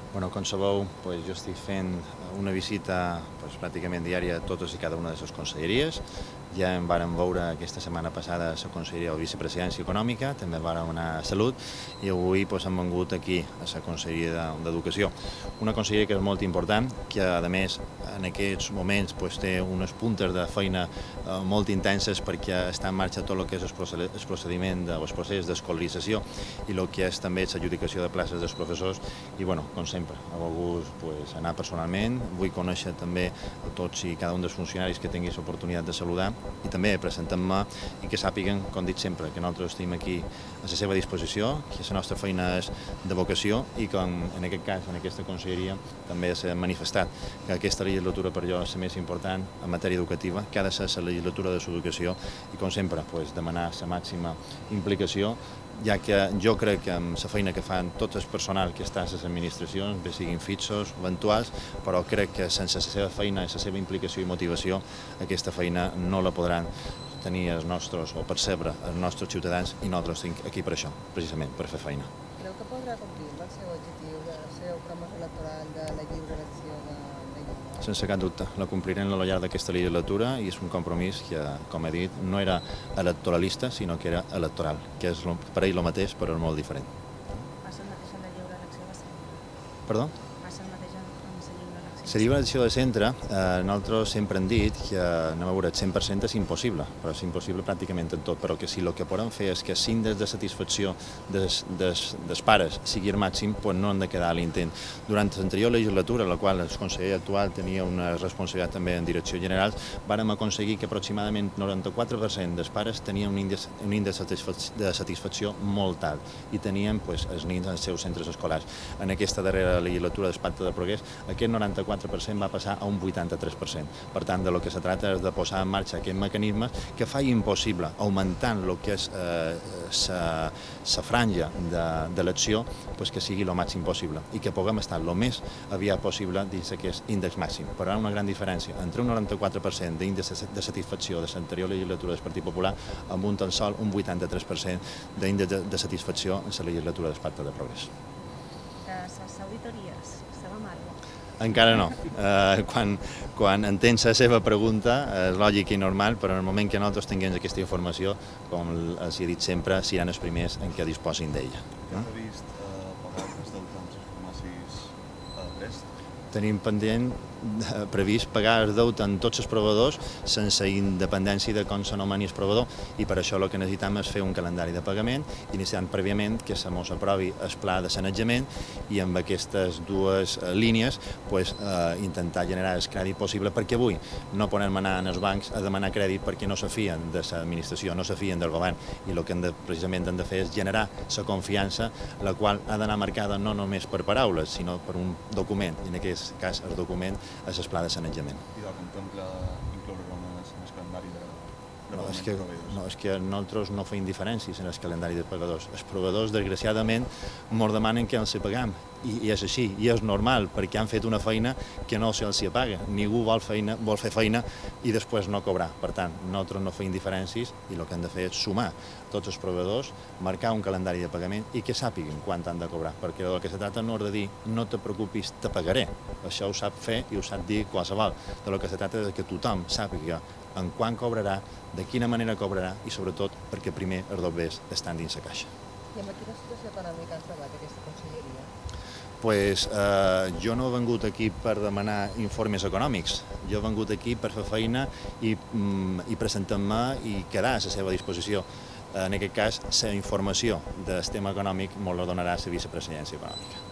Com sabeu, jo estic fent una visita pràcticament diària a totes i cada una de les conselleries. Ja em vàrem veure aquesta setmana passada a la Conselleria de Vicepresidència Econòmica, també vàrem anar a Salut i avui hem vengut aquí a la Conselleria d'Educació. Una conselleria que és molt important, que a més en aquests moments té unes puntes de feina molt intenses perquè està en marxa tot el que és el procediment o el procés d'escolarització i el que és també l'adjudicació de places dels professors i, com sempre, he volgut anar personalment, vull conèixer també a tots i cada un dels funcionaris que tinguis l'oportunitat de saludar i també presentar-me i que sàpiguen, com dic sempre, que nosaltres estem aquí a la seva disposició, que la nostra feina és de vocació i que en aquest cas, en aquesta conselleria, també s'ha manifestat que aquesta legislatura per jo és la més important en matèria educativa, que ha de ser la legislatura de l'educació i, com sempre, demanar la màxima implicació, ja que jo crec que amb la feina que fan tot el personal que està a les administracions, bé siguin fixos o eventuals, però crec que sense la seva feina i la seva implicació i motivació aquesta feina no la podran tenir els nostres o percebre els nostres ciutadans i nosaltres estem aquí per això, precisament, per fer feina. Creu que podrà complir el seu objectiu de la seva promesa electoral de la lliure elecció de llengua? Sense cap dubte, la complirem al llarg d'aquesta legislatura i és un compromís que, com he dit, no era electoralista, sinó que era electoral, que és per ell el mateix, però és molt diferent. Va ser el mateix en la lliure elecció de centre? Perdó? Va ser el mateix en la lliure elecció? La lliure elecció de centre, nosaltres sempre hem dit que, anem a veure, el 100% és impossible, però és impossible pràcticament en tot, però que si el que podem fer és que si l'índex de satisfacció dels pares sigui el màxim, no hem de quedar a l'intent. Durant l'anterior legislatura, en la qual el conseller actual tenia una responsabilitat també en direcció general, vàrem aconseguir que aproximadament 94% dels pares tenien un índex de satisfacció molt alt i tenien els nens als seus centres escolars. En aquesta darrera legislatura del Pacte de Progrés, aquest 94% va passar a un 83%. Per tant, del que se tracta és de posar en marxa aquests mecanismes que faci impossible, augmentant el que és la franja d'elecció, que sigui el màxim possible i que puguem estar el més aviat possible dins aquest índex màxim. Però hi ha una gran diferència entre un 94% d'índex de satisfacció de l'anterior legislatura del Partit Popular amb un tan sol un 83% d'índex de satisfacció en la legislatura del Pacte de Progrés. Les auditories, sabem alguna cosa? Encara no. Quan entens la seva pregunta, és lògic i normal, però en el moment que nosaltres tinguem aquesta informació, com els he dit sempre, seran els primers en què disposin d'ella. Què ha previst pagar els deutes amb les farmàcies a Brest? Tenim previst pagar el deute en tots els proveïdors sense independència de com s'anomeni el proveïdor i per això el que necessitem és fer un calendari de pagament iniciant prèviament que se mos aprovi el pla de sanejament i amb aquestes dues línies intentar generar el crèdit possible perquè avui no podem anar als bancs a demanar crèdit perquè no se fien de l'administració, no se fien del govern i el que precisament hem de fer és generar la confiança, la qual ha d'anar marcada no només per paraules sinó per un document, i en aquest cas el document és el pla de sanejament. I contempla incloure-ho en el calendari de proveïdors? No, és que nosaltres no feim diferències en el calendari de pagadors. Els proveïdors, desgraciadament, ens demanen que els paguem. I és així, i és normal, perquè han fet una feina que no se'ls paga. Ningú vol fer feina i després no cobrar. Per tant, nosaltres no feim diferències i el que hem de fer és sumar tots els proveïdors, marcar un calendari de pagament i que sàpiguen quan han de cobrar, perquè del que se tracta no és de dir no te preocupis, te pagaré. Això ho sap fer i ho sap dir qualsevol. Del que se tracta és que tothom sàpiga en quan cobrarà, de quina manera cobrarà i sobretot perquè primer els doblers estan dins la caixa. I amb quina situació econòmica han trobat aquesta conselleria? Jo no he vengut aquí per demanar informes econòmics, jo he vengut aquí per fer feina i presentar-me i quedar a la seva disposició. En aquest cas, la informació del tema econòmic ens la donarà la vicepresidència econòmica.